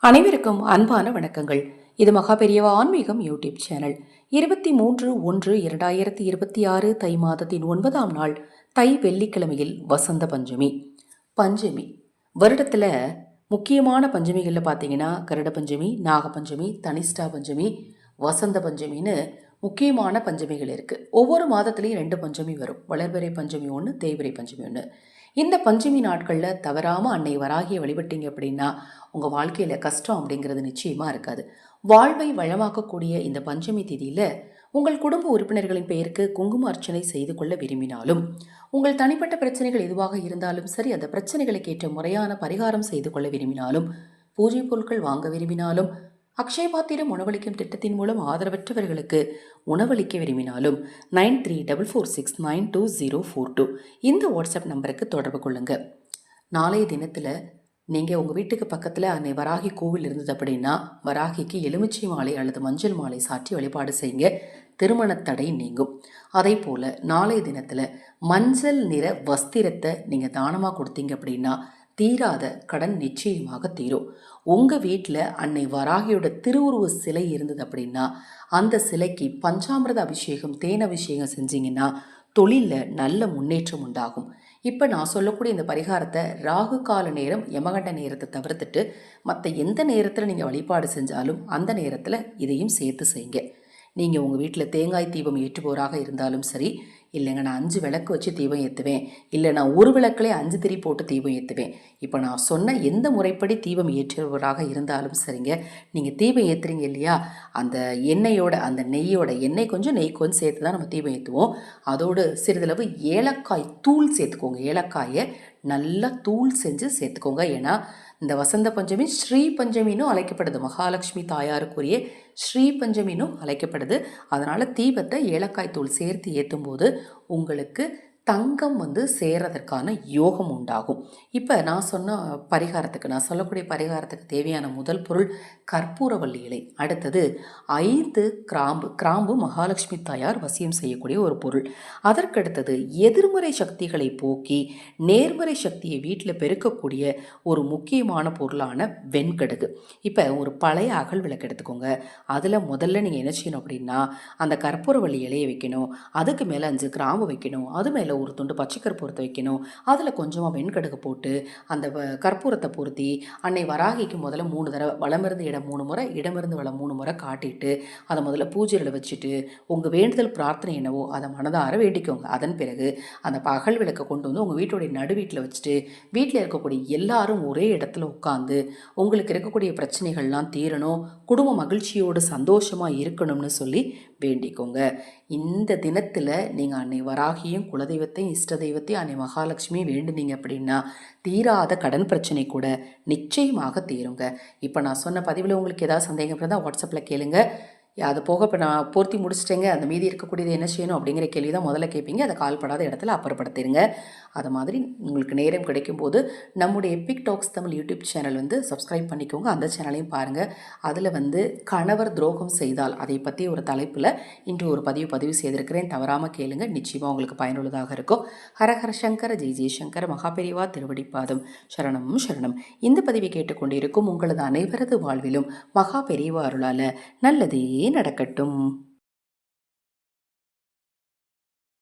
அனைவருக்கும் அன்பான வணக்கங்கள். இது மகாபெரியவா ஆன்மீகம் யூடியூப் சேனல். 23/1/2026 தை மாதத்தின் 9ஆம் நாள் தை வெள்ளிக்கிழமையில் வசந்த பஞ்சமி. பஞ்சமி வருடத்தில் முக்கியமான பஞ்சமிகளில் பார்த்தீங்கன்னா கருட பஞ்சமி, நாகபஞ்சமி, தனிஷ்டா பஞ்சமி, வசந்த பஞ்சமின்னு முக்கியமான பஞ்சமிகள் இருக்குது. ஒவ்வொரு மாதத்துலேயும் 2 பஞ்சமி வரும். வளர்பிறை பஞ்சமி ஒன்று, தேய்பிறை பஞ்சமி ஒன்று. இந்த பஞ்சமி நாட்களில் தவறாமல் அன்னை வராகியை வழிபட்டீங்க அப்படின்னா உங்கள் வாழ்க்கையில் கஷ்டம் அப்படிங்கிறது நிச்சயமாக இருக்காது. வாழ்வை வளமாக்கக்கூடிய இந்த பஞ்சமி திதியில் உங்கள் குடும்ப உறுப்பினர்களின் பெயருக்கு குங்கும அர்ச்சனை செய்து கொள்ள விரும்பினாலும், உங்கள் தனிப்பட்ட பிரச்சனைகள் எதுவாக இருந்தாலும் சரி, அந்த பிரச்சனைகளுக்கு ஏற்ற முறையான பரிகாரம் செய்து கொள்ள விரும்பினாலும், பூஜை பொருட்கள் வாங்க விரும்பினாலும், அக்ஷய பாத்திரம் உணவளிக்கும் திட்டத்தின் மூலம் ஆதரவற்றவர்களுக்கு உணவளிக்க விரும்பினாலும் 9344692042 இந்த வாட்ஸ்அப் நம்பருக்கு தொடர்பு கொள்ளுங்க. நாளைய தினத்தில் நீங்கள் உங்கள் வீட்டுக்கு பக்கத்தில் அன்னை வராகி கோவில் இருந்தது அப்படின்னா வராகிக்கு எலுமிச்சை மாலை அல்லது மஞ்சள் மாலை சாற்றி வழிபாடு செய்யுங்க. திருமணத்தடை நீங்கும். அதே போல் நாளைய தினத்தில் மஞ்சள் நிற வஸ்திரத்தை நீங்கள் தானமாக கொடுத்தீங்க அப்படின்னா தீராத கடன் நிச்சயமாக தீரும். உங்கள் வீட்டில் அன்னை வராகியோட திருவுருவ சிலை இருந்தது அப்படின்னா அந்த சிலைக்கு பஞ்சாமிரத அபிஷேகம், தேன் அபிஷேகம் செஞ்சீங்கன்னா தொழிலில் நல்ல முன்னேற்றம் உண்டாகும். இப்போ நான் சொல்லக்கூடிய இந்த பரிகாரத்தை ராகு கால நேரம், யமகண்ட நேரத்தை தவிர்த்துட்டு மற்ற எந்த நேரத்தில் நீங்கள் வழிபாடு செஞ்சாலும் அந்த நேரத்தில் இதையும் சேர்த்து செய்யுங்க. நீங்கள் உங்கள் வீட்டில் தேங்காய் தீபம் ஏற்றுபவராக இருந்தாலும் சரி, இல்லைங்க நான் 5 விளக்கு வச்சு தீபம் ஏற்றுவேன், இல்லை நான் ஒரு விளக்குலே 5 திரி போட்டு தீபம் ஏற்றுவேன், இப்போ நான் சொன்ன எந்த முறைப்படி தீபம் ஏற்றுபவராக இருந்தாலும் சரிங்க, நீங்கள் தீபம் ஏற்றுறீங்க இல்லையா, அந்த எண்ணெயோட, அந்த நெய்யோட, எண்ணெய் கொஞ்சம் நெய் கொஞ்சம் சேர்த்து தான் நம்ம தீபம் ஏற்றுவோம். அதோடு சிறிதளவு ஏலக்காய் தூள் சேர்த்துக்கோங்க. ஏலக்காயை நல்லா தூள் செஞ்சு சேர்த்துக்கோங்க. ஏன்னா இந்த வசந்த பஞ்சமி ஸ்ரீ பஞ்சமினும் அழைக்கப்படுது. மகாலட்சுமி தாயாருக்குரிய ஸ்ரீ பஞ்சமினும் அழைக்கப்படுது. அதனால் தீபத்தை ஏலக்காய் தூள் சேர்த்து ஏற்றும் போது உங்களுக்கு தங்கம் சேரதற்கான யோகம் உண்டாகும். இப்போ நான் சொல்லக்கூடிய பரிகாரத்துக்கு தேவையான முதல் பொருள் கற்பூரவள்ளி இலை. அடுத்தது 5 கிராம்பு மகாலட்சுமி தாயார் வசியம் செய்யக்கூடிய ஒரு பொருள். அதற்கடுத்தது எதிர்மறை சக்திகளை போக்கி நேர்மறை சக்தியை வீட்டில் பெருக்கக்கூடிய ஒரு முக்கியமான பொருளான வெண்கடுகு. இப்போ ஒரு பழைய அகல் விளக்கு எடுத்துக்கோங்க. அதில் முதல்ல நீங்கள் என்ன செய்யணும் அப்படின்னா அந்த கற்பூரவள்ளி இலையை வைக்கணும். அதுக்கு மேலே 5 கிராம்பு வைக்கணும். அது மேலே ஒரு துண்டு பச்சை கற்பூரத்தை வைக்கணும். அதில் கொஞ்சமாக வெண்கடுகு போட்டு அந்த கற்பூரத்தை பொருத்தி அன்னை வராகிக்கு முதல்ல 3 தடவை வலமிருந்து இடம் 3 முறை, இடமிருந்து வளம் 3 முறை காட்டிட்டு அதை முதல்ல பூஜையில் வச்சுட்டு உங்கள் வேண்டுதல் பிரார்த்தனை என்னவோ அதை மனதார வேண்டிக்கோங்க. அதன் பிறகு அந்த பகல் விளக்கை கொண்டு உங்கள் வீட்டுடைய நடு வீட்டில் வச்சுட்டு வீட்டில் இருக்கக்கூடிய எல்லாரும் ஒரே இடத்துல உட்காந்து உங்களுக்கு இருக்கக்கூடிய பிரச்சனைகள்லாம் தீரணும், குடும்ப மகிழ்ச்சியோடு சந்தோஷமாக இருக்கணும்னு சொல்லி வேண்டிக்கோங்க. இந்த தினத்தில் நீங்கள் அன்னை வராகியும் குலதெய்வத்தையும் இஷ்ட தெய்வத்தையும் அன்னை மகாலட்சுமியும் வேண்டுனீங்க அப்படின்னா தீராத கடன் பிரச்சனை கூட நிச்சயமாக தீருங்க. இப்போ நான் சொன்ன பதிவில் உங்களுக்கு ஏதாவது சந்தேகம் இருந்தால் வாட்ஸ்அப்பில் கேளுங்க. அது போக இப்போ நான் பூர்த்தி முடிச்சிட்டேங்க, அந்த மீதி இருக்கக்கூடியது என்ன செய்யணும் அப்படிங்கிற கேள்வி தான் முதல்ல கேட்பீங்க. அதை கால்படாத இடத்துல அப்புறப்படுத்திடுங்க. அது மாதிரி உங்களுக்கு நேரம் கிடைக்கும் போது நம்முடைய epic talks Tamil YouTube channel subscribe பண்ணிக்கோங்க. அந்த சேனலையும் பாருங்கள். அதில் கணவர் துரோகம் செய்தால் அதை பற்றி ஒரு தலைப்பில் இன்று ஒரு பதிவு செய்திருக்கிறேன். தவறாமல் கேளுங்க, நிச்சயமாக உங்களுக்கு பயனுள்ளதாக இருக்கும். ஹரஹர சங்கர ஜெய் ஜெய்சங்கர மகாபெரிவா திருவடிப்பாதம் சரணம் சரணம். இந்த பதிவை கேட்டுக்கொண்டிருக்கும் உங்களது அனைவரது வாழ்விலும் மகாபெரிவா அருளால் நல்லதே நடக்கட்டும்.